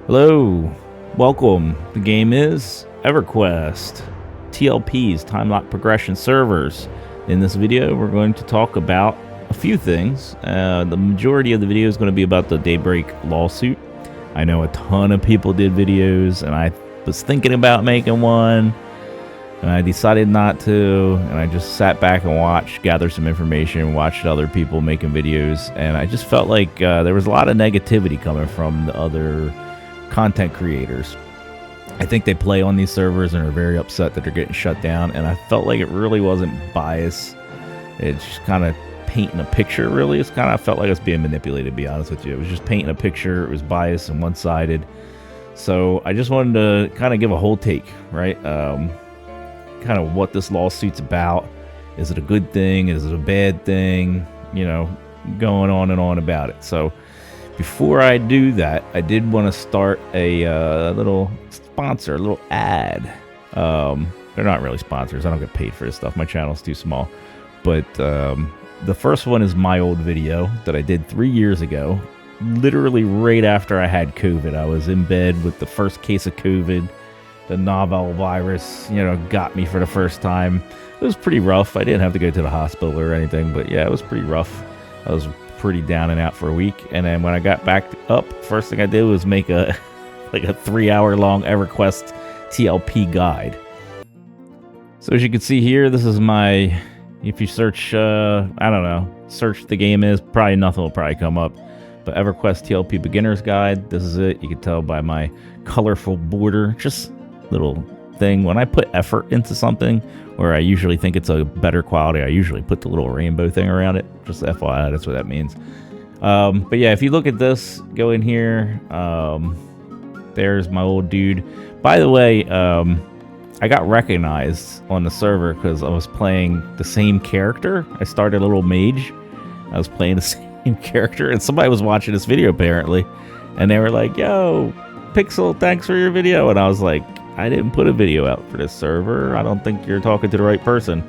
Hello, welcome. The game is EverQuest TLP's time lock progression servers. In this video, we're going to talk about a few things. The majority of the video is going to be about the Daybreak lawsuit. I know a ton of people did videos, and I was thinking about making one, and I decided not to, and I just sat back and watched, gathered some information, watched other people making videos, and I just felt like there was a lot of negativity coming from the other content creators. I think they play on these servers and are very upset that they're getting shut down, and I felt like it really wasn't bias. It's just kind of painting a picture, really. It's kind of felt like it was being manipulated, to be honest with you. It was just painting a picture. It was biased and one-sided. So I just wanted to kind of give a whole take, right? Kind of what this lawsuit's about. Is it a good thing? Is it a bad thing? You know, going on and on about it. So before I do that, I did want to start a little sponsor, a little ad. They're not really sponsors. I don't get paid for this stuff. My channel's too small. But the first one is my old video that I did 3 years ago, literally right after I had COVID. I was in bed with the first case of COVID. The novel virus, got me for the first time. It was pretty rough. I didn't have to go to the hospital or anything, but yeah, it was pretty rough. I was pretty down and out for a week, and then when I got back up, first thing I did was make a 3-hour-long EverQuest TLP guide. So as you can see here, this is my, if you search, I don't know, search the game is, probably nothing will probably come up, but EverQuest TLP Beginner's Guide, this is it. You can tell by my colorful border, just little thing. When I put effort into something where I usually think it's a better quality, I usually put the little rainbow thing around it. Just FYI, that's what that means. But yeah, if you look at this, go in here. There's my old dude. By the way, I got recognized on the server because I was playing the same character. I started a little mage. I was playing the same character, and somebody was watching this video apparently, and they were like, "Yo, Pixel, thanks for your video." And I was like, I didn't put a video out for this server. I don't think you're talking to the right person.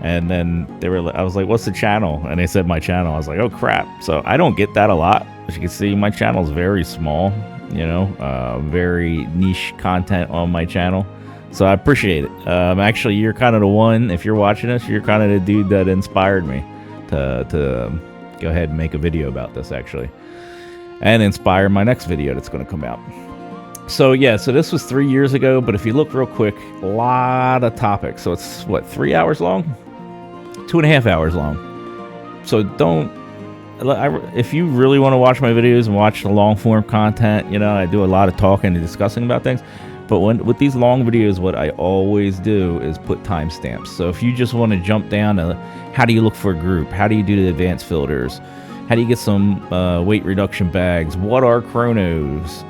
And then I was like, what's the channel? And they said my channel. I was like, oh crap. So I don't get that a lot. As you can see, my channel is very small, very niche content on my channel. So I appreciate it. Actually, you're kind of the one, if you're watching this, you're kind of the dude that inspired me to go ahead and make a video about this, actually. And inspire my next video that's going to come out. So yeah, so this was 3 years ago, but if you look real quick, a lot of topics. So it's, what, 3 hours long? 2.5 hours long. So if you really want to watch my videos and watch the long form content, I do a lot of talking and discussing about things. But with these long videos, what I always do is put timestamps. So if you just want to jump down to how do you look for a group? How do you do the advanced filters? How do you get some weight reduction bags? What are chronos?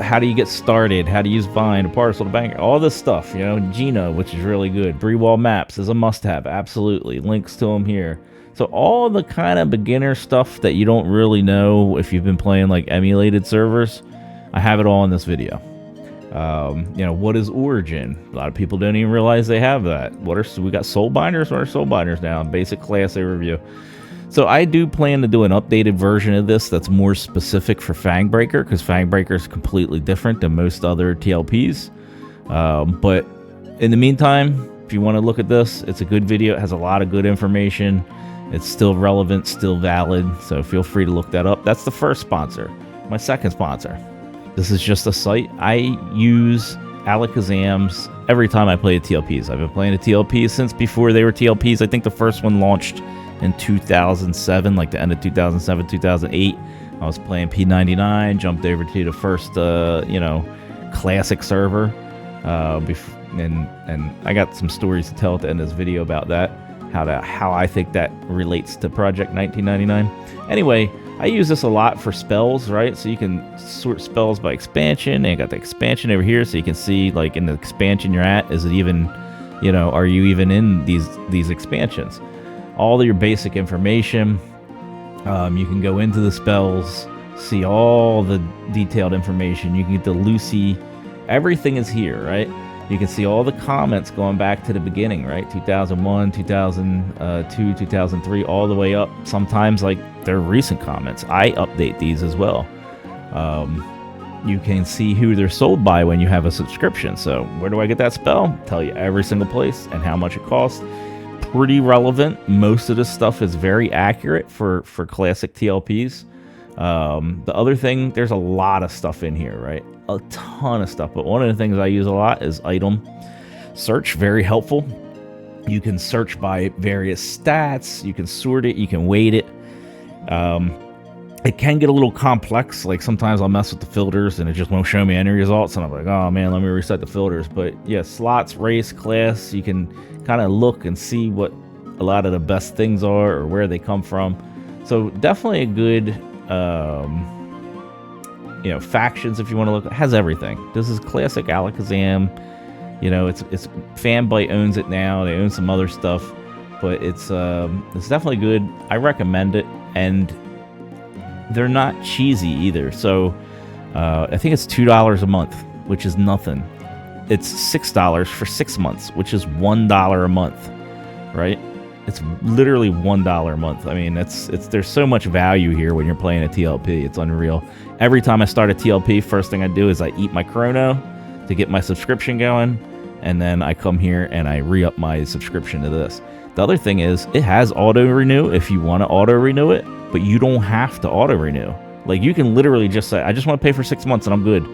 How do you get started? How to use Vine, a parcel, to bank, all this stuff, Gina, which is really good. Bree-wall maps is a must-have, absolutely. Links to them here. So all the kind of beginner stuff that you don't really know if you've been playing like emulated servers, I have it all in this video. What is Origin? A lot of people don't even realize they have that. We got soul binders? What are soul binders now? Basic class overview. So I do plan to do an updated version of this that's more specific for Fangbreaker, because Fangbreaker is completely different than most other TLPs. But in the meantime, if you want to look at this, it's a good video. It has a lot of good information. It's still relevant, still valid. So feel free to look that up. That's the first sponsor. My second sponsor. This is just a site. I use Allakhazam's every time I play the TLPs. I've been playing the TLPs since before they were TLPs. I think the first one launched in 2007, like the end of 2007, 2008. I was playing P99, jumped over to the first, classic server. And I got some stories to tell at the end of this video about that, how I think that relates to Project 1999. Anyway, I use this a lot for spells, right? So you can sort spells by expansion, and I got the expansion over here, so you can see, like, in the expansion you're at, is it even, are you even in these expansions? All your basic information. You can go into the spells, see all the detailed information. You can get the Lucy. Everything is here, right? You can see all the comments going back to the beginning, right? 2001, 2002, 2003, all the way up. Sometimes, like, they're recent comments. I update these as well. You can see who they're sold by when you have a subscription. So where do I get that spell? Tell you every single place and how much it costs. Pretty relevant. Most of this stuff is very accurate for classic TLPs. The other thing, there's a lot of stuff in here, right? A ton of stuff. But one of the things I use a lot is item search. Very helpful. You can search by various stats. You can sort it. You can weight it. It can get a little complex. Like sometimes I'll mess with the filters and it just won't show me any results. And I'm like, oh man, let me reset the filters. But yeah, slots, race, class, you can kind of look and see what a lot of the best things are or where they come from. So definitely a good, factions if you want to look. It has everything. This is classic Allakhazam. It's Fanbyte owns it now. They own some other stuff, but it's definitely good. I recommend it. And they're not cheesy either. So I think it's $2 a month, which is nothing. It's $6 for 6 months, which is $1 a month, right? It's literally $1 a month. I mean, there's so much value here when you're playing a TLP. It's unreal. Every time I start a TLP, first thing I do is I eat my chrono to get my subscription going, and then I come here and I re-up my subscription to this. The other thing is it has auto renew if you want to auto renew it, but you don't have to auto renew. Like you can literally just say, I just want to pay for 6 months and I'm good.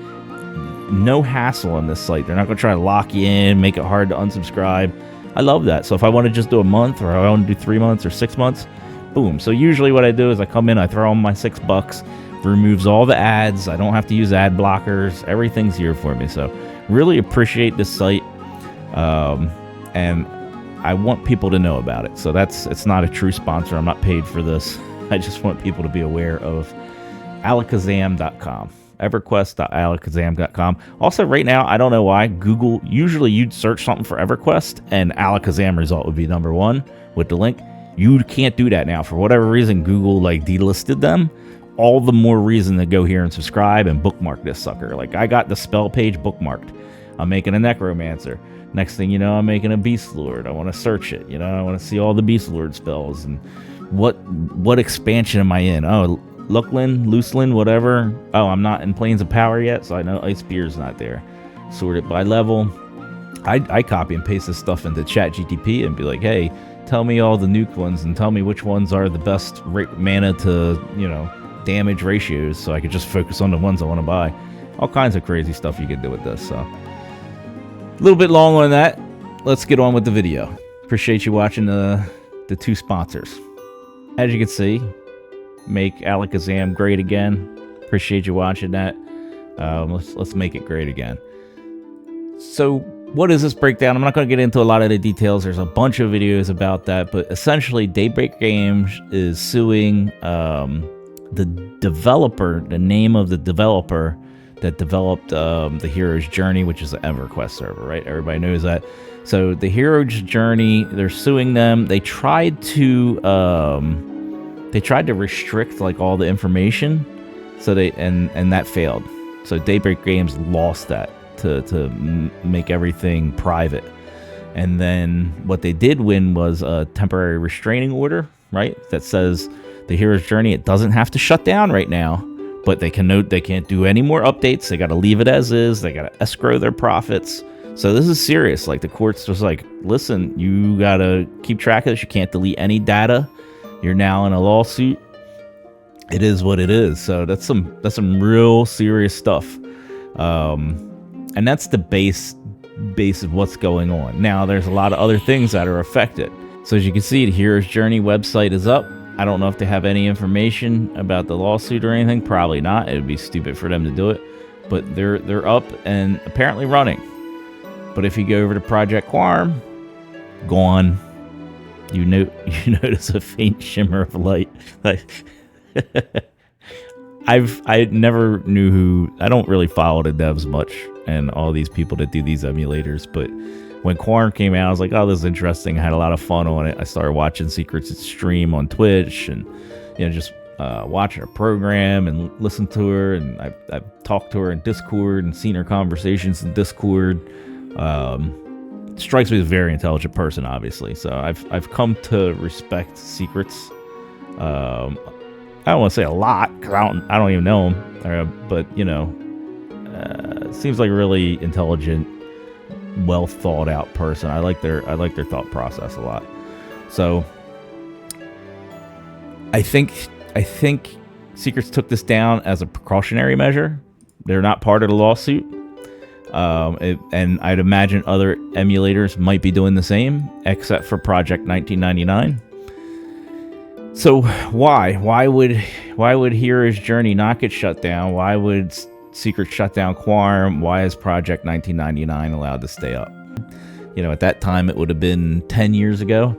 No hassle on this site. They're not going to try to lock you in, make it hard to unsubscribe. I love that. So if I want to just do a month, or I want to do 3 months or 6 months, boom. So usually what I do is I come in, I throw on my $6, removes all the ads. I don't have to use ad blockers. Everything's here for me. So really appreciate this site. And I want people to know about it. So it's not a true sponsor. I'm not paid for this. I just want people to be aware of Allakhazam.com. EverQuest.Allakhazam.com. Also, right now, I don't know why, Google, usually you'd search something for EverQuest and Allakhazam result would be number one with the link. You can't do that now. For whatever reason, Google delisted them. All the more reason to go here and subscribe and bookmark this sucker. Like I got the spell page bookmarked. I'm making a Necromancer. Next thing you know, I'm making a Beast Lord. I want to search it. I want to see all the Beast Lord spells and what expansion am I in? Oh, Looseland, whatever. Oh, I'm not in Plains of Power yet, so I know Ice Spear's not there. Sort it by level. I copy and paste this stuff into ChatGTP and be like, hey, tell me all the nuke ones and tell me which ones are the best mana to, damage ratios so I could just focus on the ones I want to buy. All kinds of crazy stuff you can do with this. So a little bit long on that. Let's get on with the video. Appreciate you watching the two sponsors. As you can see, make Allakhazam great again. Appreciate you watching that. Let's make it great again. So what is this breakdown? I'm not going to get into a lot of the details. There's a bunch of videos about that, but essentially Daybreak Games is suing the developer, the name of the developer that developed the Hero's Journey, which is an EverQuest server, right? Everybody knows that. So the Hero's Journey, they're suing them. They tried to restrict all the information, so and that failed. So Daybreak Games lost that to make everything private. And then what they did win was a temporary restraining order, right? That says the Hero's Journey, it doesn't have to shut down right now, but they can't do any more updates. They got to leave it as is. They got to escrow their profits. So this is serious. The court's just listen, you got to keep track of this. You can't delete any data. You're now in a lawsuit. It is what it is. So that's some real serious stuff. And that's the base of what's going on. Now, there's a lot of other things that are affected. So as you can see, the Hero's Journey website is up. I don't know if they have any information about the lawsuit or anything. Probably not. It would be stupid for them to do it. But they're up and apparently running. But if you go over to Project Quarm, gone. You notice a faint shimmer of light. I never knew who. I don't really follow the devs much and all these people that do these emulators. But when Quarm came out, I was like, oh, this is interesting. I had a lot of fun on it. I started watching Secrets' stream on Twitch and just watching her program and listen to her. And I've talked to her in Discord and seen her conversations in Discord. Strikes me as a very intelligent person, obviously. So I've come to respect Secrets. I I don't want to say a lot because I don't even know him, but you know, seems like a really intelligent, well thought out person. I like their thought process a lot. So I think Secrets took this down as a precautionary measure. They're not part of the lawsuit. And I'd imagine other emulators might be doing the same, except for Project 1999. So why would Hero's Journey not get shut down? Why would Secret shut down Quarm? Why is Project 1999 allowed to stay up? You know, at that time it would have been 10 years ago.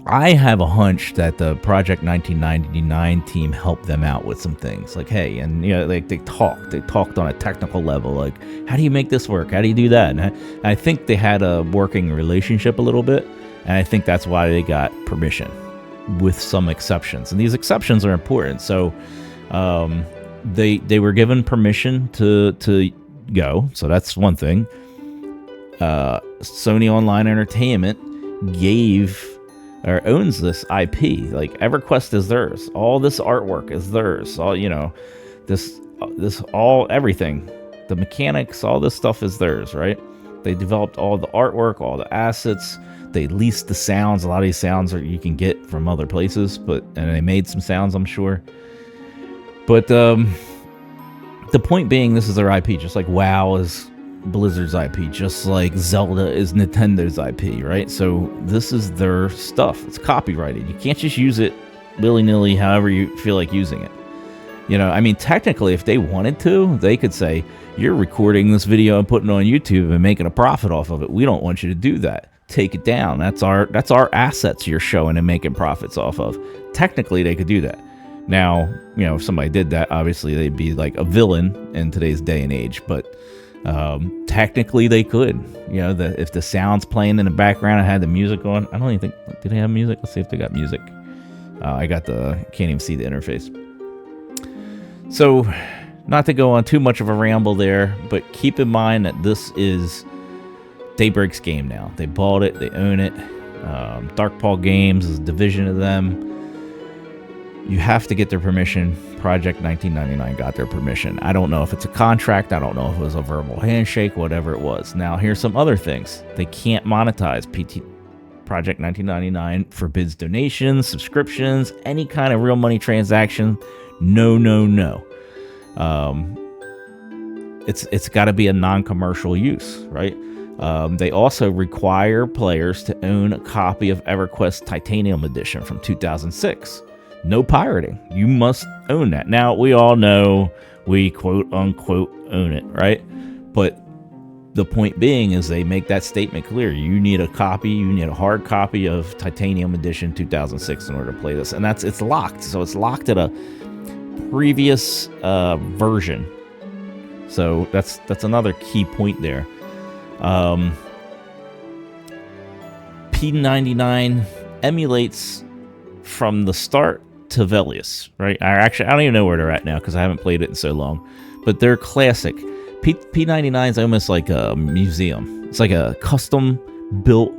I have a hunch that the Project 1999 team helped them out with some things. Like, hey, and you know, like they talked on a technical level. Like, how do you make this work? How do you do that? And I think they had a working relationship a little bit, and I think that's why they got permission, with some exceptions. And these exceptions are important. So, they were given permission to go. So that's one thing. Sony Online Entertainment gave or owns this IP. Like, EverQuest is theirs. All this artwork is theirs. All, you know, this everything, the mechanics, all this stuff is theirs, right? They developed all the artwork, all the assets. They leased the sounds. A lot of these sounds you can get from other places, and they made some sounds, I'm sure. But the point being, this is their IP, just like WoW is Blizzard's IP, just like Zelda is Nintendo's IP, right? So this is their stuff. It's copyrighted. You can't just use it willy-nilly however you feel like using it. You know, I mean, technically, if they wanted to, they could say, you're recording this video and putting it on YouTube and making a profit off of it. We don't want you to do that. Take it down. That's our assets you're showing and making profits off of. Technically, they could do that. Now, you know, if somebody did that, obviously they'd be like a villain in today's day and age, but technically they could. You know, if the sound's playing in the background, I had the music on. I don't even think, did they have music? Let's see if they got music. Can't even see the interface. So, not to go on too much of a ramble there, but keep in mind that this is Daybreak's game now. They bought it, they own it. Darkpaw Games is a division of them. You have to get their permission. Project 1999 got their permission. I don't know if it's a contract. I don't know if it was a verbal handshake, whatever it was. Now, here's some other things. They can't monetize. Project 1999 forbids donations, subscriptions, any kind of real money transaction. No. It's got to be a non-commercial use, right? They also require players to own a copy of EverQuest Titanium Edition from 2006. No pirating. You must own that. Now, we all know we quote-unquote own it, right? But the point being is they make that statement clear. You need a copy. You need a hard copy of Titanium Edition 2006 in order to play this. And it's locked. So it's locked at a previous version. So that's another key point there. P99 emulates from the start to Velius, right? I don't even know where they're at now because I haven't played it in so long. But they're classic. P99 is almost like a museum. It's like a custom-built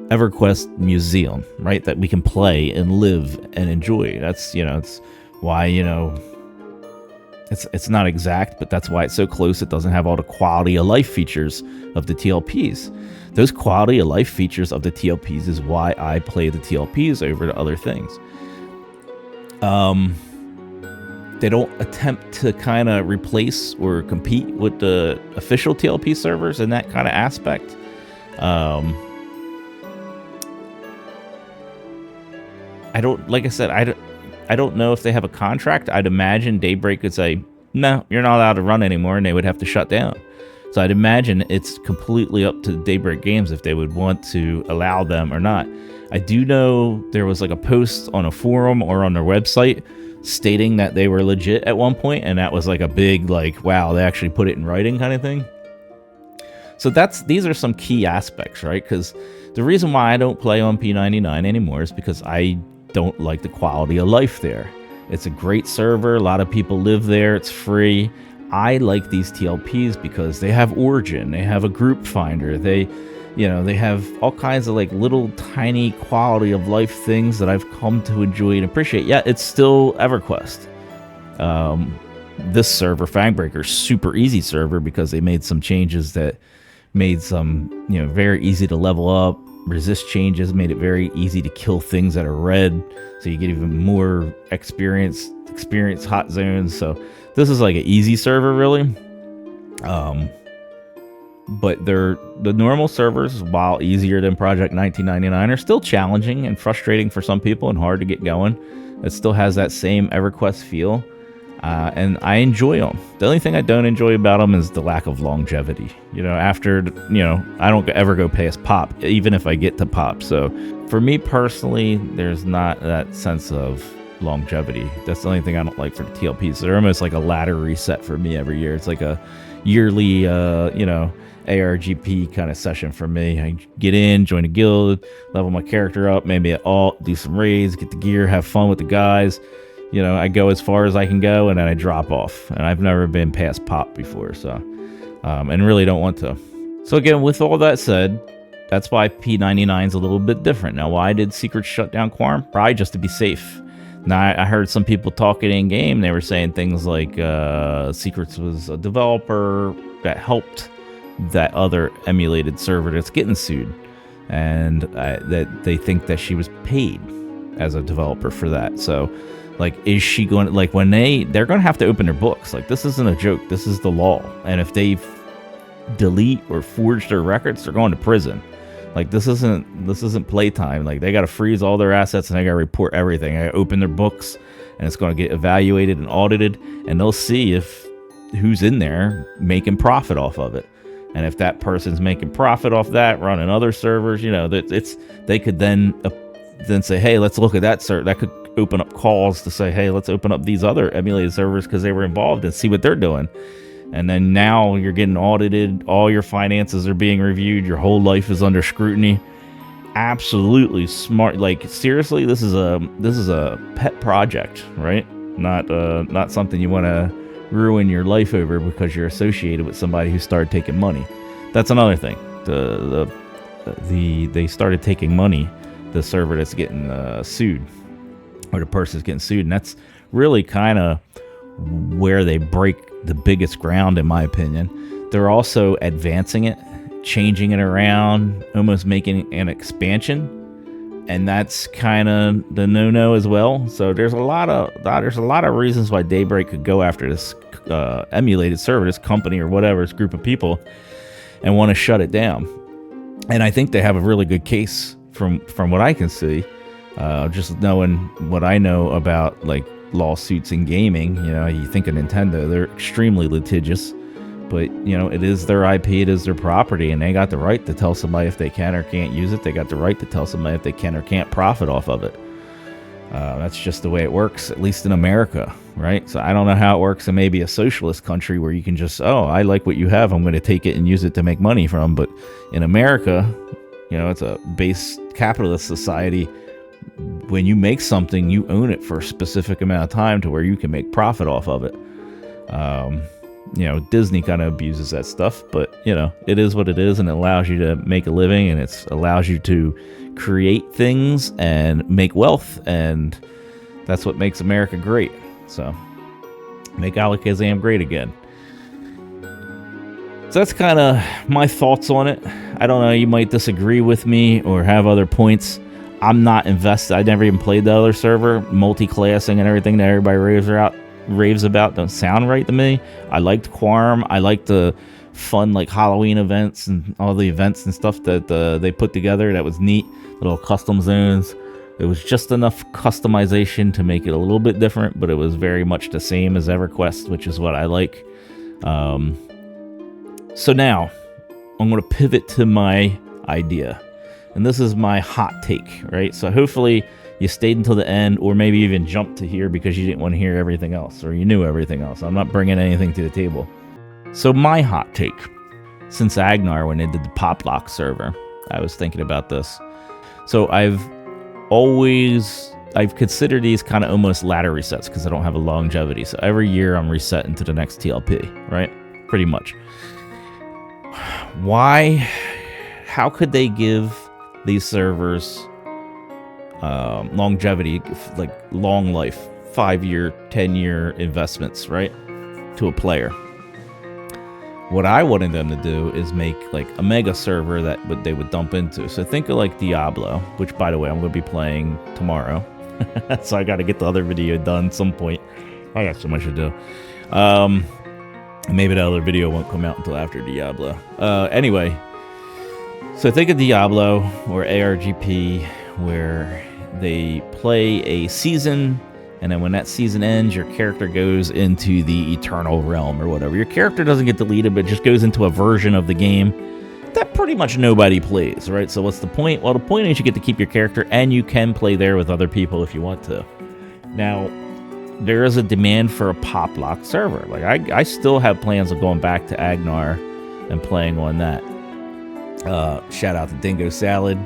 EverQuest museum, right? That we can play and live and enjoy. That's, you know, it's why, you know, it's not exact, but that's why it's so close. It doesn't have all the quality of life features of the TLPs. Those quality of life features of the TLPs is why I play the TLPs over the other things. They don't attempt to kind of replace or compete with the official TLP servers in that kind of aspect. I don't know if they have a contract. I'd imagine Daybreak could say, no, you're not allowed to run anymore, and they would have to shut down. So I'd imagine it's completely up to Daybreak Games if they would want to allow them or not. I do know there was like a post on a forum or on their website stating that they were legit at one point, and that was like a big, like, wow, they actually put it in writing kind of thing. So these are some key aspects, right? Because the reason why I don't play on P99 anymore is because I don't like the quality of life there. It's a great server. A lot of people live there. It's free. I like these TLPs because they have origin. They have a group finder. They, You know, they have all kinds of like little tiny quality of life things that I've come to enjoy and appreciate. Yeah, it's still EverQuest. This server, Fangbreaker, super easy server because they made some changes that made some, you know, very easy to level up. Resist changes made it very easy to kill things that are red, so you get even more experience hot zones. So this is like an easy server, really. But the normal servers, while easier than Project 1999, are still challenging and frustrating for some people and hard to get going. It still has that same EverQuest feel, and I enjoy them. The only thing I don't enjoy about them is the lack of longevity. You know, after, you know, I don't ever go past pop, even if I get to pop. So for me personally, there's not that sense of longevity. That's the only thing I don't like for the TLPs. They're almost like a ladder reset for me every year. It's like a yearly, you know, ARGP kind of session for me. I get in, join a guild, level my character up, maybe at alt, do some raids, get the gear, have fun with the guys. You know, I go as far as I can go, and then I drop off. And I've never been past pop before, so and really don't want to. So again, with all that said, that's why P99 is a little bit different. Now, why did Secrets shut down Quarm? Probably just to be safe. Now, I heard some people talking in game. They were saying things like Secrets was a developer that helped that other emulated server that's getting sued, and that they think that she was paid as a developer for that. So, like, is she going to, like, when they're going to have to open their books? Like, this isn't a joke. This is the law. And if they delete or forge their records, they're going to prison. Like, this isn't playtime. Like, they got to freeze all their assets and they got to report everything. I open their books, and it's going to get evaluated and audited, and they'll see if who's in there making profit off of it. And if that person's making profit off that, running other servers, you know, they could then say, hey, let's look at that server. That could open up calls to say, hey, let's open up these other emulated servers because they were involved, and see what they're doing. And then now you're getting audited. All your finances are being reviewed. Your whole life is under scrutiny. Absolutely smart. Like, seriously, this is a pet project, right? Not something you want to ruin your life over because you're associated with somebody who started taking money. That's another thing. They started taking money, the server that's getting sued, or the person's getting sued, and that's really kind of where they break the biggest ground, in my opinion. They're also advancing it, changing it around, almost making an expansion, and that's kind of the no-no as well. So there's a lot of reasons why Daybreak could go after this emulated server, this company or whatever, this group of people, and want to shut it down. And I think they have a really good case from what I can see, just knowing what I know about, like, lawsuits in gaming. You know, you think of Nintendo, they're extremely litigious, but, you know, it is their IP, it is their property, and they got the right to tell somebody if they can or can't use it. They got the right to tell somebody if they can or can't profit off of it. That's just the way it works, at least in America, right? So I don't know how it works in maybe a socialist country where you can just, oh, I like what you have, I'm going to take it and use it to make money from. But in America, you know, it's a base capitalist society. When you make something, you own it for a specific amount of time to where you can make profit off of it. You know, Disney kind of abuses that stuff, but, you know, it is what it is, and it allows you to make a living, and it allows you to create things and make wealth, and that's what makes America great. So, make Allakhazam great again. So that's kind of my thoughts on it. I don't know, you might disagree with me or have other points. I'm not invested. I never even played the other server. Multi-classing and everything that everybody raves about don't sound right to me. I liked Quarm. I liked the fun, like, Halloween events and all the events and stuff that they put together. That was neat. Little custom zones. It was just enough customization to make it a little bit different, but it was very much the same as EverQuest, which is what I like. So now I'm going to pivot to my idea. And this is my hot take, right? So hopefully you stayed until the end, or maybe even jumped to here because you didn't want to hear everything else, or you knew everything else. I'm not bringing anything to the table. So my hot take, since Agnar, when they did the Poplock server, I was thinking about this. So I've considered these kind of almost ladder resets because I don't have a longevity. So every year I'm resetting to the next TLP, right? Pretty much. Why how could they give these servers longevity, like long life, 5-year, 10-year investments, right, to a player? What I wanted them to do is make like a mega server that they would dump into. So think of like Diablo, which by the way, I'm going to be playing tomorrow. So I got to get the other video done some point. I got so much to do. Maybe the other video won't come out until after Diablo. Anyway, so think of Diablo or ARGP, where they play a season, and then when that season ends, your character goes into the eternal realm or whatever. Your character doesn't get deleted, but just goes into a version of the game that pretty much nobody plays, right? So what's the point? Well, the point is you get to keep your character, and you can play there with other people if you want to. Now, there is a demand for a pop-lock server. Like, I still have plans of going back to Agnar and playing on that. Shout out to Dingo Salad.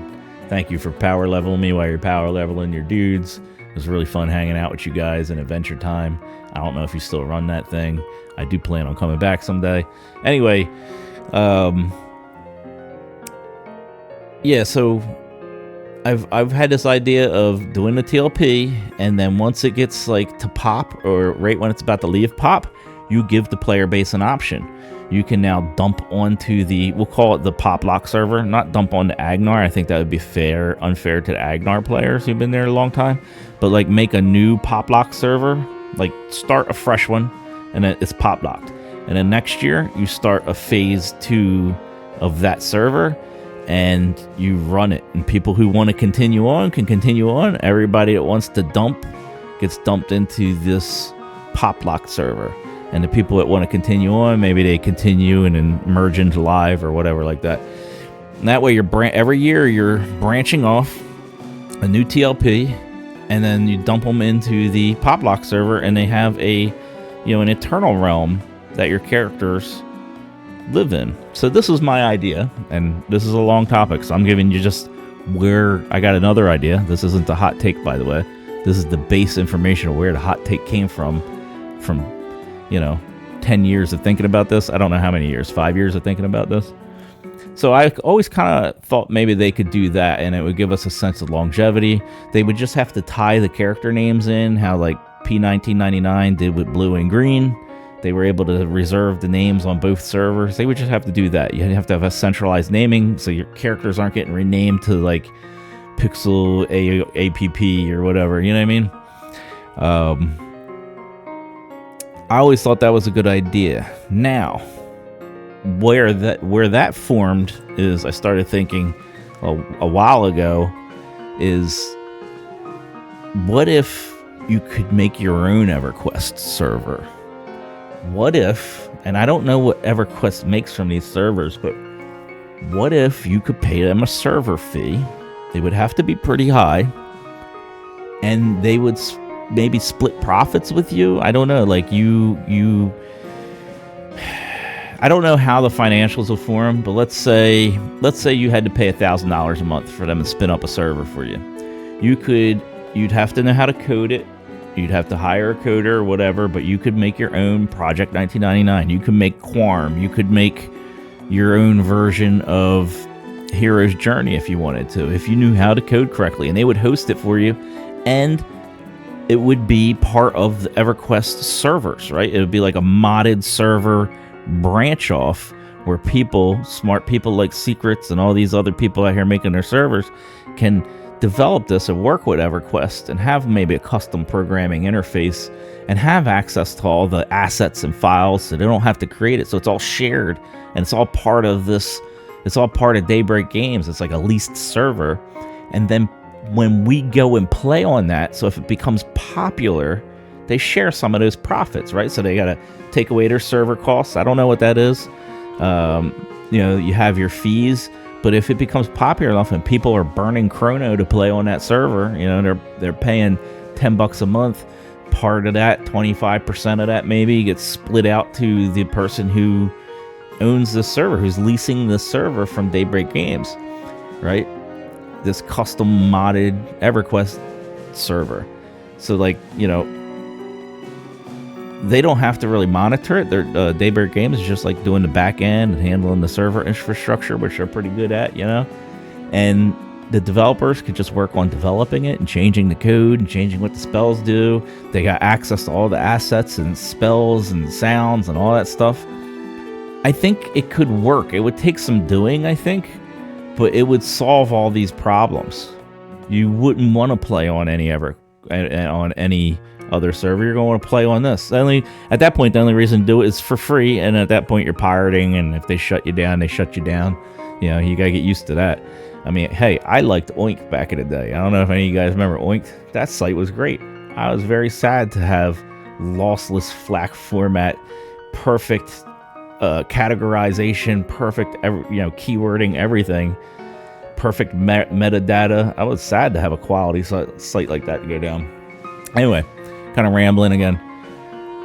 Thank you for power leveling me while you're power leveling your dudes. It was really fun hanging out with you guys in Adventure Time. I don't know if you still run that thing. I do plan on coming back someday. Anyway, yeah, so I've had this idea of doing the TLP, and then once it gets like to pop, or right when it's about to leave pop, you give the player base an option. You can now dump onto the, we'll call it the pop lock server, not dump onto Agnar. I think that would be unfair to the Agnar players who've been there a long time. But like make a new pop lock server, like start a fresh one, and then it's pop locked. And then next year you start a phase 2 of that server, and you run it. And people who want to continue on can continue on. Everybody that wants to dump gets dumped into this pop lock server. And the people that want to continue on, maybe they continue and then merge into live or whatever like that. And that way, every year you're branching off a new TLP, and then you dump them into the Poplock server, and they have an eternal realm that your characters live in. So this was my idea, and this is a long topic, so I'm giving you just where I got another idea. This isn't a hot take, by the way. This is the base information of where the hot take came from 10 years of thinking about this. I don't know how many years, 5 years of thinking about this. So I always kind of thought maybe they could do that, and it would give us a sense of longevity. They would just have to tie the character names in, how like P1999 did with blue and green. They were able to reserve the names on both servers. They would just have to do that. You have to have a centralized naming, so your characters aren't getting renamed to like Pixel APP or whatever, you know what I mean? I always thought that was a good idea. Now, where that formed is, I started thinking a while ago, is what if you could make your own EverQuest server? What if, and I don't know what EverQuest makes from these servers, but what if you could pay them a server fee? They would have to be pretty high, and they would maybe split profits with you. I don't know, like I don't know how the financials will form, but let's say you had to pay $1,000 a month for them to spin up a server for you. You'd have to know how to code it. You'd have to hire a coder or whatever, but you could make your own Project 1999. You could make Quarm. You could make your own version of Hero's Journey if you wanted to, if you knew how to code correctly, and they would host it for you, and it would be part of the EverQuest servers, right? It would be like a modded server branch off where smart people like Secrets and all these other people out here making their servers can develop this and work with EverQuest and have maybe a custom programming interface and have access to all the assets and files, so they don't have to create it. So it's all shared, and it's all part of this. It's all part of Daybreak Games. It's like a leased server. And then when we go and play on that, so if it becomes popular, they share some of those profits, right? So they got to take away their server costs. I don't know what that is. You have your fees, but if it becomes popular enough and people are burning chrono to play on that server, they're paying $10 a month. Part of that, 25% of that maybe, gets split out to the person who owns the server, who's leasing the server from Daybreak Games, right? This custom modded EverQuest server. So they don't have to really monitor it. Their Daybreak Games is just like doing the back end and handling the server infrastructure, which they're pretty good at, you know. And the developers could just work on developing it and changing the code and changing what the spells do. They got access to all the assets and spells and sounds and all that stuff. I think it could work. It would take some doing, I think, but it would solve all these problems. You wouldn't want to play on any other server. You're going to want to play on this. At that point, the only reason to do it is for free, and at that point, you're pirating, and if they shut you down, they shut you down. You know, you got to get used to that. I mean, hey, I liked Oink back in the day. I don't know if any of you guys remember Oink. That site was great. I was very sad to have lossless FLAC format, perfect categorization, perfect, keywording, everything, perfect metadata. I was sad to have a quality site like that to go down. Anyway, kind of rambling again.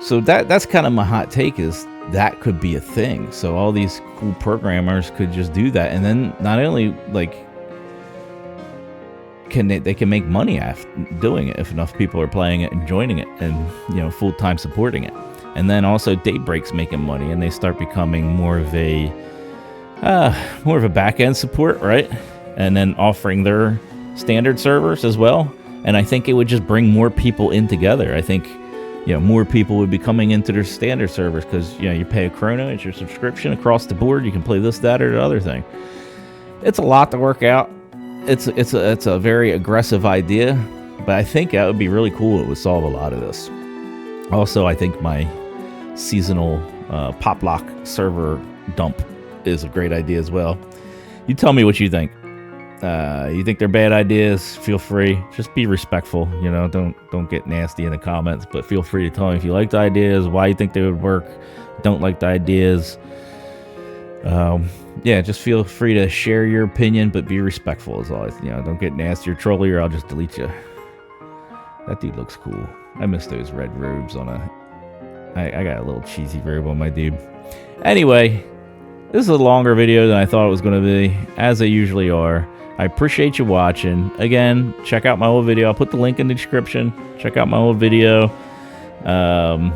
So that's kind of my hot take, is that could be a thing. So all these cool programmers could just do that, and then not only like they can make money after doing it if enough people are playing it and joining it and full-time supporting it. And then also Daybreak's making money, and they start becoming more of a back-end support, right? And then offering their standard servers as well. And I think it would just bring more people in together. I think more people would be coming into their standard servers because you pay a chrono, it's your subscription across the board. You can play this, that, or the other thing. It's a lot to work out. It's a very aggressive idea, but I think that would be really cool. It would solve a lot of this. Also, I think my seasonal pop lock server dump is a great idea as well. You tell me what you think. You think they're bad ideas? Feel free. Just be respectful. Don't get nasty in the comments. But feel free to tell me if you like the ideas, why you think they would work. Don't like the ideas. Yeah, just feel free to share your opinion, but be respectful as always. Don't get nasty or trolly, or I'll just delete you. That dude looks cool. I miss those red robes on I got a little cheesy robe on my dude. Anyway, this is a longer video than I thought it was going to be, as they usually are. I appreciate you watching. Again, check out my old video. I'll put the link in the description. Check out my old video. I'm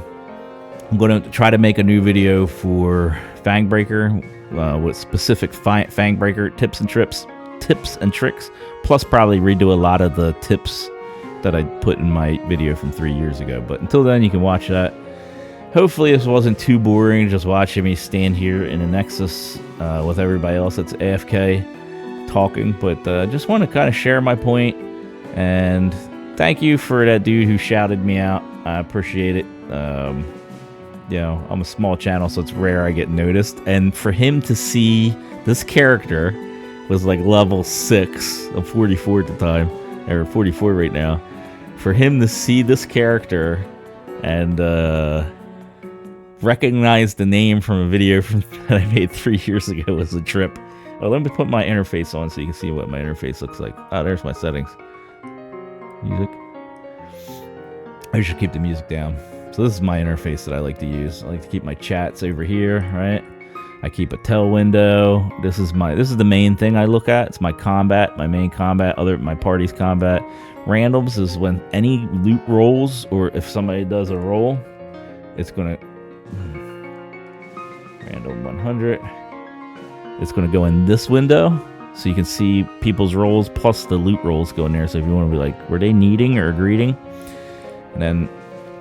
going to try to make a new video for Fangbreaker with specific Fangbreaker tips and tricks. Plus, probably redo a lot of the tips that I put in my video from 3 years ago. But until then, you can watch that. Hopefully this wasn't too boring, just watching me stand here in a Nexus with everybody else that's AFK talking. But just want to kind of share my point. And thank you for that dude who shouted me out. I appreciate it. I'm a small channel, so it's rare I get noticed. And for him to see this character was like level 6 of 44 at the time, or 44 right now. For him to see this character and recognize the name from a video that I made 3 years ago was a trip. Oh, let me put my interface on so you can see what my interface looks like. Oh, there's my settings. Music. I should keep the music down. So this is my interface that I like to use. I like to keep my chats over here, right? I keep a tail window. This is the main thing I look at. It's my combat, my main combat, my party's combat. Randoms is when any loot rolls, or if somebody does a roll, it's gonna random 100. It's gonna go in this window, so you can see people's rolls plus the loot rolls go in there. So if you want to be like, were they needing or greeting? And then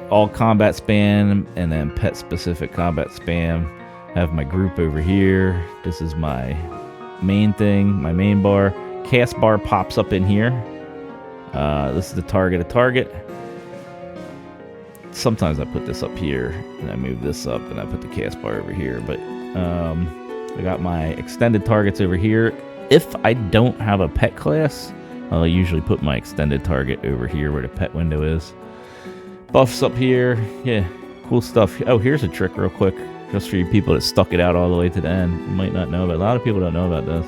all combat spam, and then pet specific combat spam. I have my group over here. This is my main thing, my main bar. Cast bar pops up in here. This is the target. Sometimes I put this up here, and I move this up, and I put the cast bar over here. But I got my extended targets over here. If I don't have a pet class, I'll usually put my extended target over here where the pet window is. Buffs up here. Yeah, cool stuff. Oh, here's a trick real quick, just for you people that stuck it out all the way to the end. You might not know, but a lot of people don't know about this.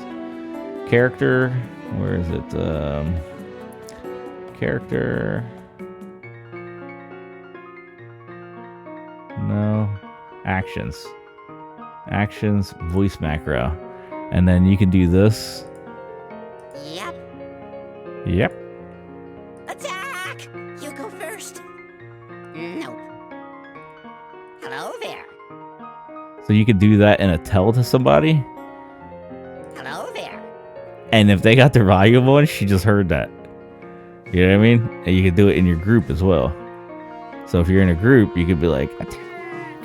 Character, where is it? Character. No. Actions. Actions, voice macro. And then you can do this. Yep. Attack! You go first. Nope. Hello there. So you could do that in a tell to somebody. Hello there. And if they got their volume on, she just heard that. You know what I mean? And you could do it in your group as well. So if you're in a group, you could be like, attack.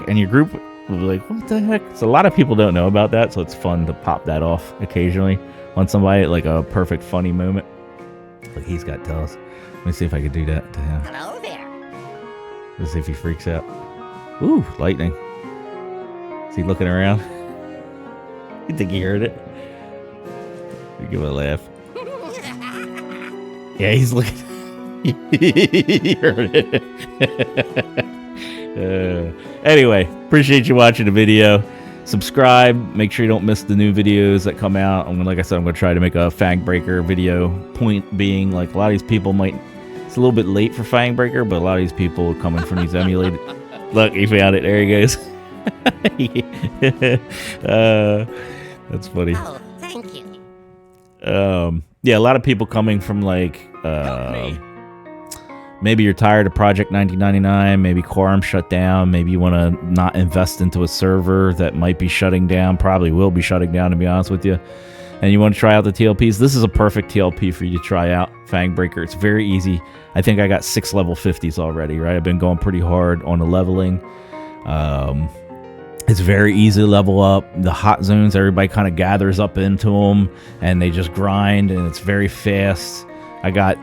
And your group will be like, what the heck? So a lot of people don't know about that, so it's fun to pop that off occasionally on somebody, like a perfect funny moment. Like, he's got tells. Let me see if I could do that to him. Hello there. Let's see if he freaks out. Ooh, lightning. Is he looking around? You think he heard it? We give it a laugh. Yeah, he's looking. He heard it. Anyway, appreciate you watching the video. Subscribe. Make sure you don't miss the new videos that come out. And like I said, I'm going to try to make a Fangbreaker video. Point being, like, a lot of these people might... It's a little bit late for Fangbreaker, but a lot of these people coming from these emulated... Look, he found it. There he goes. That's funny. Oh, thank you. Yeah, a lot of people coming from, like, maybe you're tired of Project 1999, maybe Quarm shut down, maybe you want to not invest into a server that might be shutting down, probably will be shutting down, to be honest with you, and you want to try out the TLPs. This is a perfect TLP for you to try out, Fangbreaker. It's very easy. I think I got 6 level 50s already, right? I've been going pretty hard on the leveling. It's very easy to level up. The hot zones, everybody kind of gathers up into them, and they just grind, and it's very fast. I got,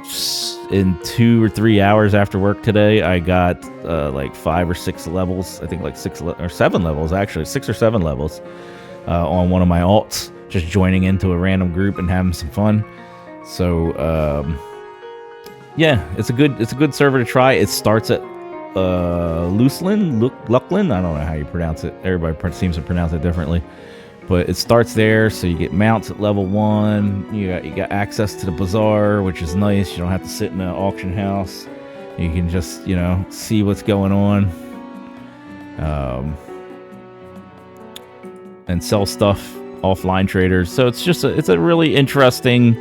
in 2 or 3 hours after work today, I got like 5 or 6 levels. I think like 6 or 7 levels, actually. 6 or 7 levels on one of my alts. Just joining into a random group and having some fun. So, yeah, it's a good server to try. It starts at Luclin, I don't know how you pronounce it. Everybody seems to pronounce it differently, but it starts there. So you get mounts at level 1. You got access to the bazaar, which is nice. You don't have to sit in an auction house. You can just, you know, see what's going on, and sell stuff. Offline traders. So it's just it's a really interesting,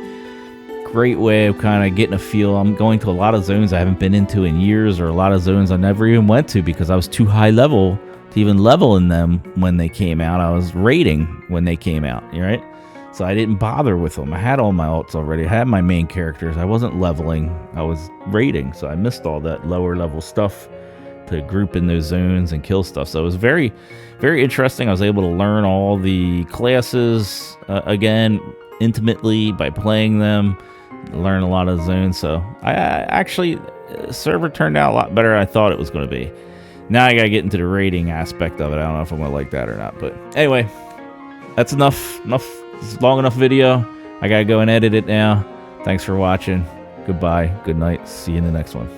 great way of kind of getting a feel. I'm going to a lot of zones I haven't been into in years, or a lot of zones I never even went to because I was too high level to even level in them when they came out. I was raiding when they came out, right? So I didn't bother with them. I had all my alts already. I had my main characters. I wasn't leveling. I was raiding, so I missed all that lower level stuff to group in those zones and kill stuff. So it was very, very interesting. I was able to learn all the classes again intimately by playing them, learn a lot of zones. So I actually, server turned out a lot better than I thought it was going to be. Now I gotta get into the rating aspect of it. I don't know if I'm gonna like that or not, but anyway, that's enough. It's a long enough video. I gotta go and edit it now. Thanks for watching. Goodbye, good night, see you in the next one.